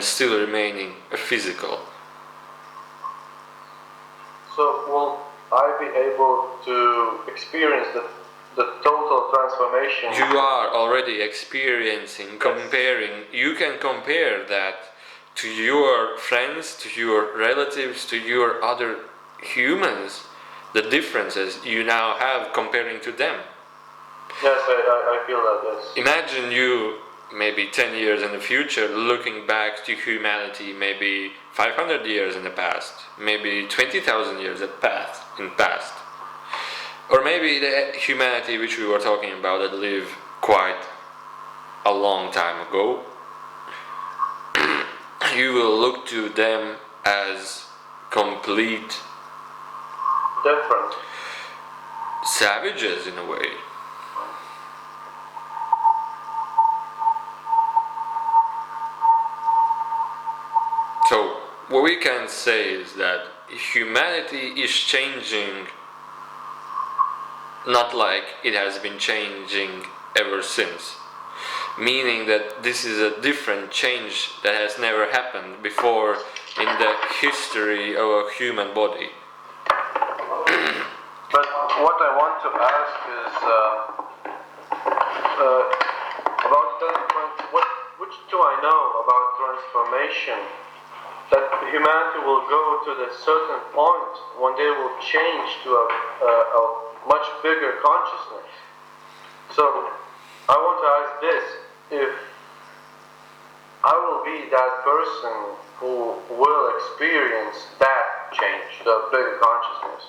still remaining a physical. So will I be able to experience the total transformation? You are already experiencing, comparing. You can compare that to your friends, to your relatives, to your other humans, the differences you now have comparing to them. Yes, I feel that, yes. Imagine you maybe 10 years in the future looking back to humanity, maybe 500 years in the past, maybe 20,000 years in past. Or maybe the humanity which we were talking about that lived quite a long time ago. You will look to them as complete different savages in a way. So what we can say is that humanity is changing, not like it has been changing ever since. Meaning that this is a different change that has never happened before in the history of a human body. But what I want to ask is about which do I know about transformation? That humanity will go to the certain point when they will change to a much bigger consciousness. So I want to ask this: if I will be that person who will experience that change, the bigger consciousness.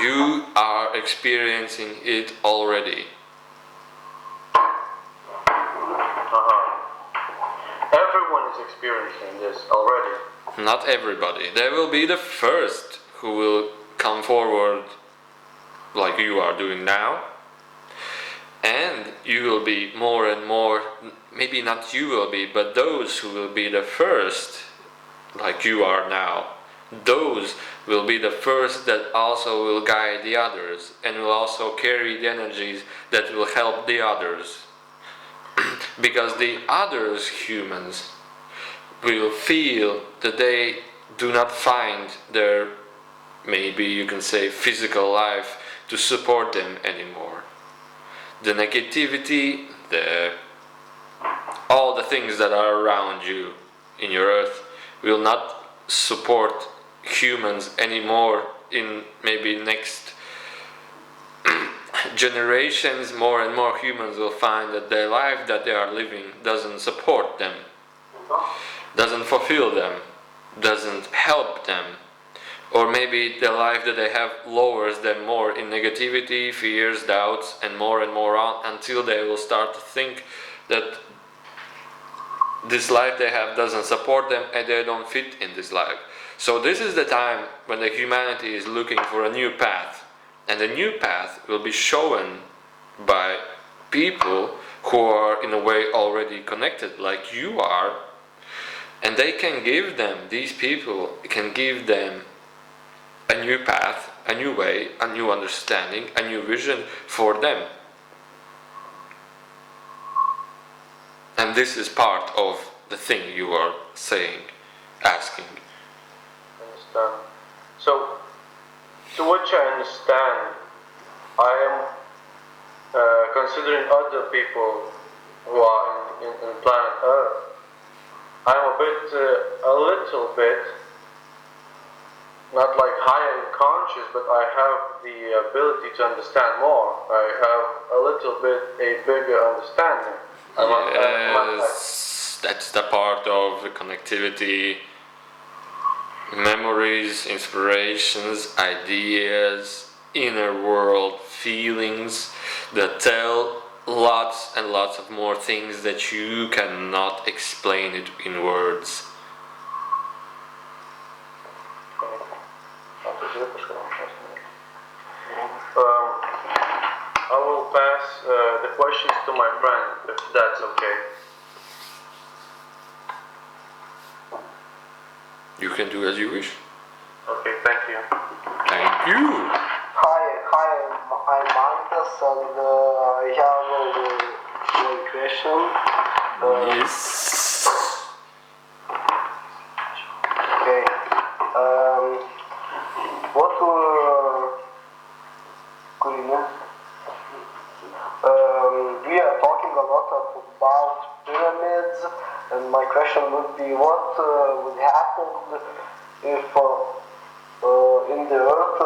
You are experiencing it already. Everyone is experiencing this already. Not everybody. There will be the first who will come forward like you are doing now. And you will be more and more, maybe not you will be, but those who will be the first, like you are now, those will be the first that also will guide the others and will also carry the energies that will help the others. Because the others, humans, will feel that they do not find their, maybe you can say, physical life to support them anymore. The negativity, all the things that are around you in your earth will not support humans anymore in maybe next generations. More and more humans will find that their life that they are living doesn't support them, doesn't fulfill them, doesn't help them. Or maybe the life that they have lowers them more in negativity, fears, doubts, and more on, until they will start to think that this life they have doesn't support them and they don't fit in this life. So this is the time when the humanity is looking for a new path. And the new path will be shown by people who are in a way already connected like you are. And they can give them, these people can give them a new path, a new way, a new understanding, a new vision for them. And this is part of the thing you are saying, asking. I understand. So, to which I understand, I am considering other people who are in planet Earth. I am a little bit, not like higher in conscious, but I have the ability to understand more. I have a little bit a bigger understanding. Yes, that's the part of the connectivity, memories, inspirations, ideas, inner world, feelings that tell lots and lots of more things that you cannot explain it in words. I will pass the questions to my friend, if that's okay. You can do as you wish. Okay, thank you. Thank you. Hi, I'm Marcus, and I have one question. Yes. question would be what would happen if in the earth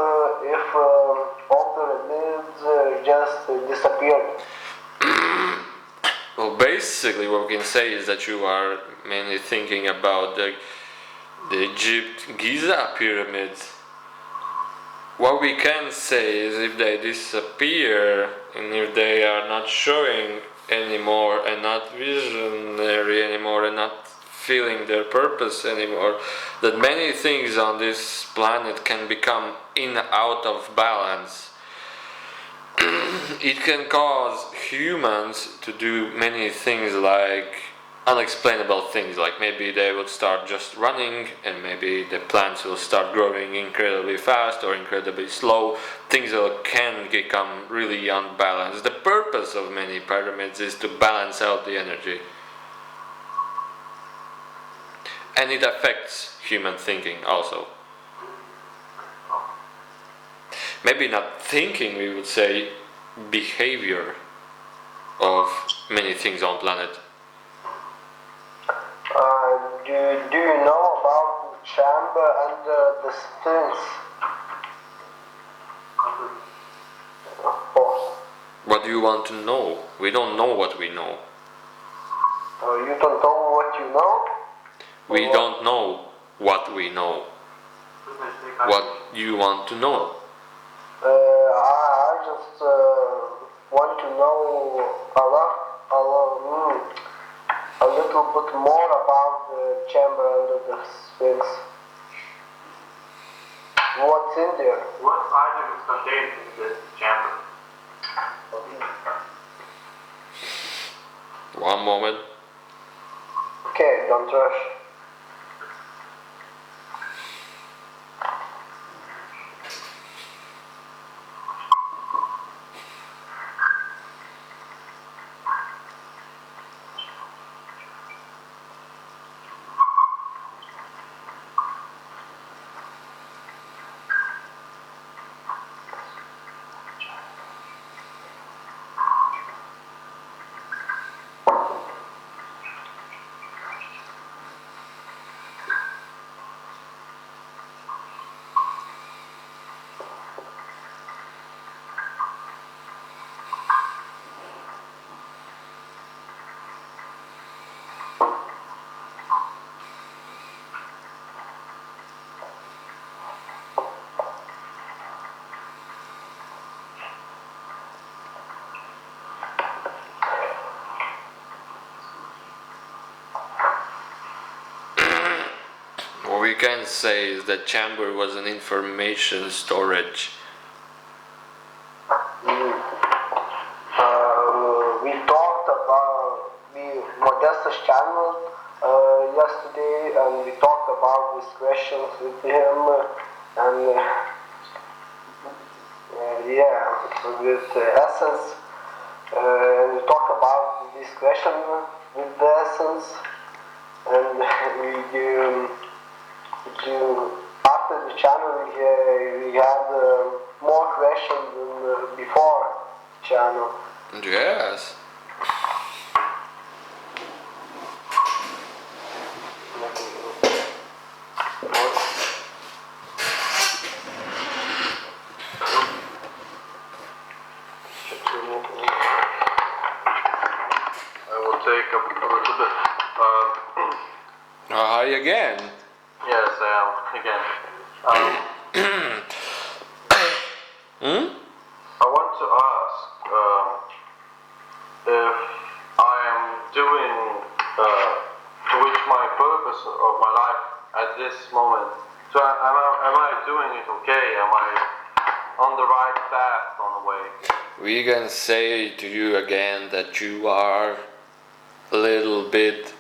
if all pyramids just disappeared. Well, basically, what we can say is that you are mainly thinking about the Egypt Giza pyramids. What we can say is if they disappear and if they are not showing anymore and not visionary anymore and not feeling their purpose anymore, that many things on this planet can become in out of balance. It can cause humans to do many things like unexplainable things, like maybe they would start just running and maybe the plants will start growing incredibly fast or incredibly slow. Things can become really unbalanced. The purpose of many pyramids is to balance out the energy, and it affects human thinking also. Maybe not thinking, we would say behavior of many things on planet. Do you know about the chamber and the Sphinx? Of course. What do you want to know? We don't know what we know. You don't know what you know? We don't know what we know. What you want to know? I just want to know a little bit more about the chamber under the Sphinx. What's in there? What item is contained in this chamber? One moment. Okay, don't rush. What we can say is that chamber was an information storage. We talked about Modesta's channel yesterday, and we talked about these questions with him, and with essence, and we talked about this question with the essence, and after the channel we had more questions than before channel. Yes. I will take a little bit. Hi again. Yes, I am again. I want to ask if I am doing to which my purpose of my life at this moment. So am I doing it okay? Am I on the right path on the way? We can say to you again that you are a little bit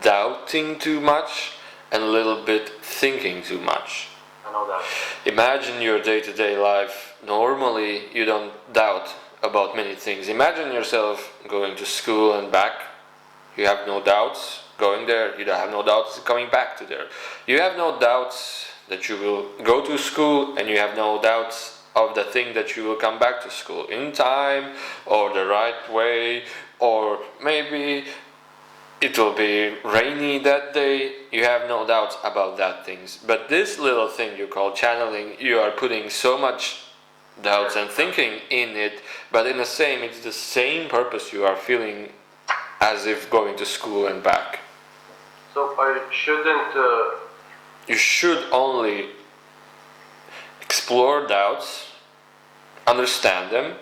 doubting too much and a little bit thinking too much. I know that. Imagine your day-to-day life. Normally you don't doubt about many things. Imagine yourself going to school and back. You have no doubts going there. You don't have no doubts coming back to there. You have no doubts that you will go to school, and you have no doubts of the thing that you will come back to school in time or the right way, or maybe it will be rainy that day, you have no doubts about that things. But this little thing you call channeling, you are putting so much doubts and thinking in it, but it's the same purpose you are feeling as if going to school and back. So I shouldn't. You should only explore doubts, understand them,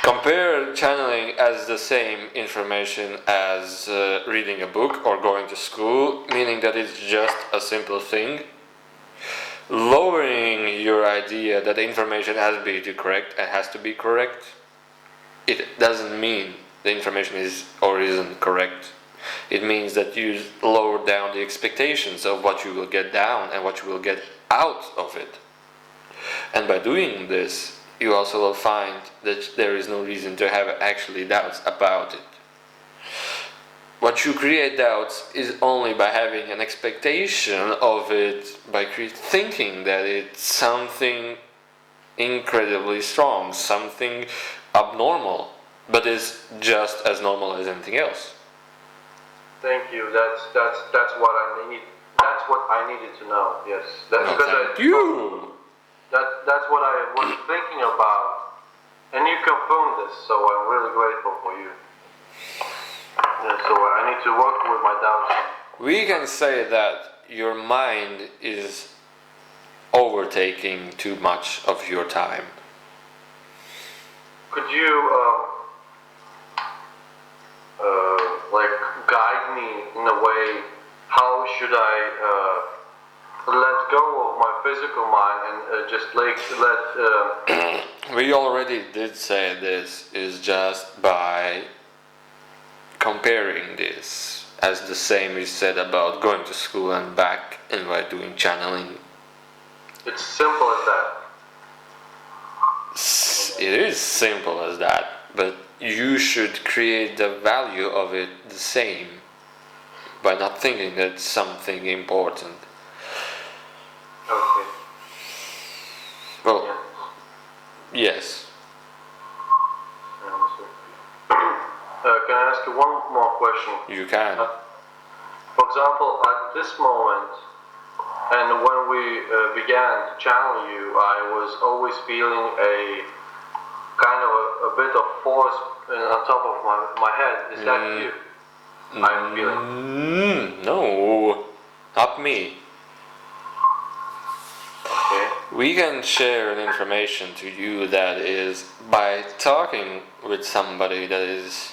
compare channeling as the same information as reading a book or going to school, meaning that it's just a simple thing. Lowering your idea that the information has to be correct and has to be correct, it doesn't mean the information is or isn't correct. It means that you lower down the expectations of what you will get down and what you will get out of it. And by doing this, you also will find that there is no reason to have actually doubts about it. What you create doubts is only by having an expectation of it, by thinking that it's something incredibly strong, something abnormal, but is just as normal as anything else. Thank you. That's what I need. That's what I needed to know. Yes. That's No, because thank you. That's what I was thinking about, and you confirmed this. So I'm really grateful for you. Yeah, so I need to work with my doubts. We can say that your mind is overtaking too much of your time. Could you like guide me in a way? How should I let go of my physical mind and just let? We already did say this is just by comparing this as the same is said about going to school and back and by doing channeling. It's simple as that. It is simple as that, but you should create the value of it the same by not thinking that it's something important. Okay. Well, Yeah. yes. Can I ask you one more question? You can. For example, at this moment, and when we began to channel you, I was always feeling a kind of a bit of force on top of my head. Is that you? I'm feeling. No, not me. Okay. We can share an information to you that is by talking with somebody that is,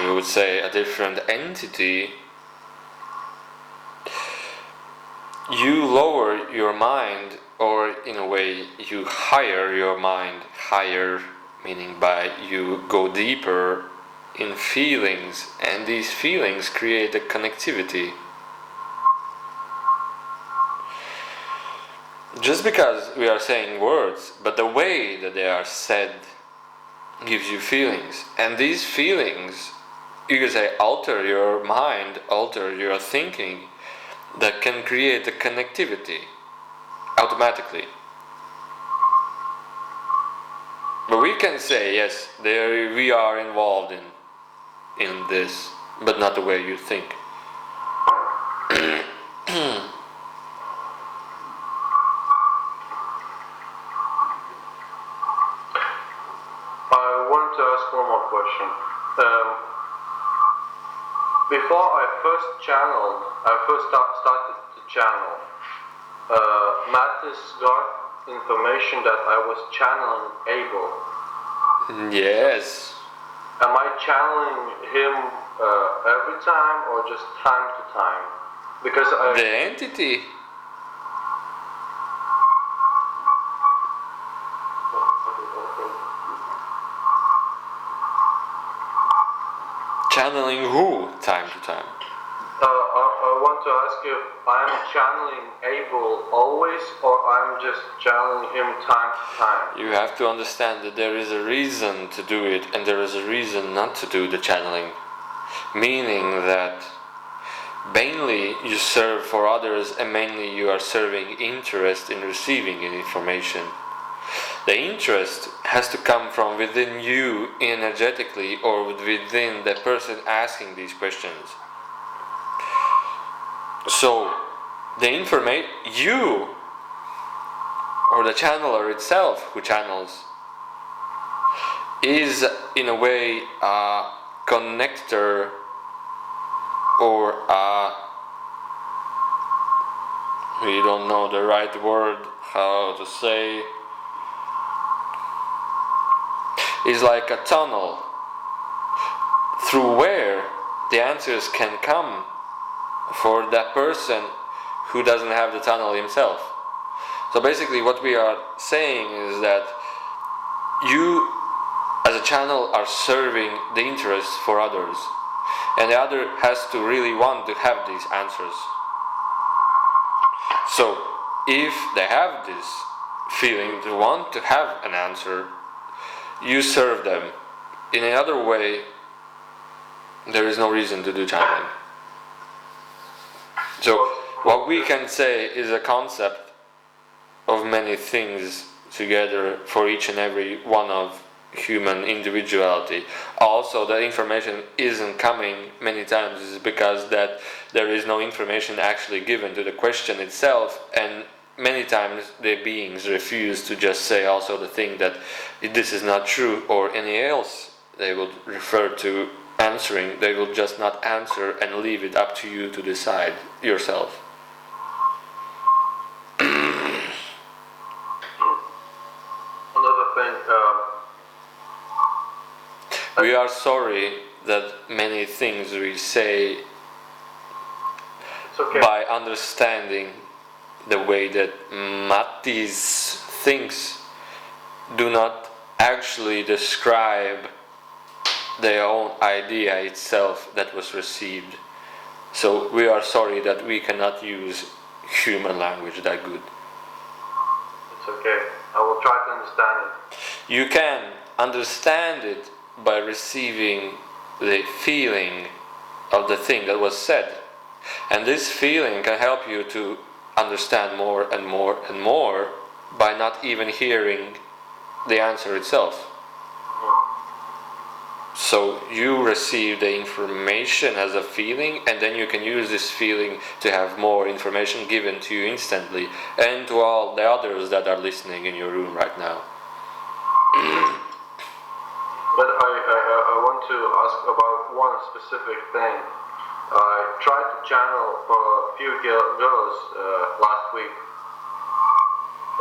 you would say, a different entity. You lower your mind, or in a way, you higher your mind. Higher meaning by you go deeper in feelings, and these feelings create a connectivity. Just because we are saying words, but the way that they are said gives you feelings, and these feelings, you could say, alter your mind, alter your thinking, that can create a connectivity automatically. But we can say, yes, there we are involved in this, but not the way you think. I want to ask one more question. Before I first started to channel, Mattis got information that I was channeling Abel. Yes. Am I channeling him every time or just time to time? Because The entity. Channeling who time to time? I want to ask you if I'm channeling Abel always or I'm just channeling him time to time. You have to understand that there is a reason to do it and there is a reason not to do the channeling. Meaning that mainly you serve for others and mainly you are serving interest in receiving information. The interest has to come from within you energetically or within the person asking these questions. So the information, you or the channeler itself who channels is in a way a connector or we don't know the right word how to say, is like a tunnel through where the answers can come for that person who doesn't have the tunnel himself. So basically what we are saying is that you as a channel are serving the interests for others, and the other has to really want to have these answers. So if they have this feeling to want to have an answer, you serve them. In another way, there is no reason to do channeling. So what we can say is a concept of many things together for each and every one of human individuality. Also, the information isn't coming many times is because that there is no information actually given to the question itself, and many times the beings refuse to just say also the thing that this is not true or any else they would refer to answering. They will just not answer and leave it up to you to decide yourself. Another thing, we are sorry that many things we say it's okay. by understanding the way that Mattis thinks do not actually describe their own idea itself that was received. So we are sorry that we cannot use human language that good. It's okay. I will try to understand it. You can understand it by receiving the feeling of the thing that was said. And this feeling can help you to understand more and more and more by not even hearing the answer itself. So you receive the information as a feeling, and then you can use this feeling to have more information given to you instantly, and to all the others that are listening in your room right now. But I want to ask about one specific thing. I tried to channel for a few girls last week,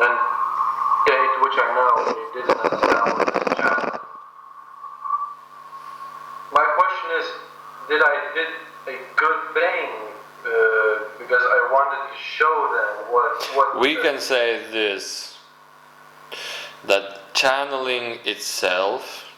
and Kate, which I know, they didn't understand what this channel. My question is, did I did a good thing because I wanted to show them what We can say this, that channeling itself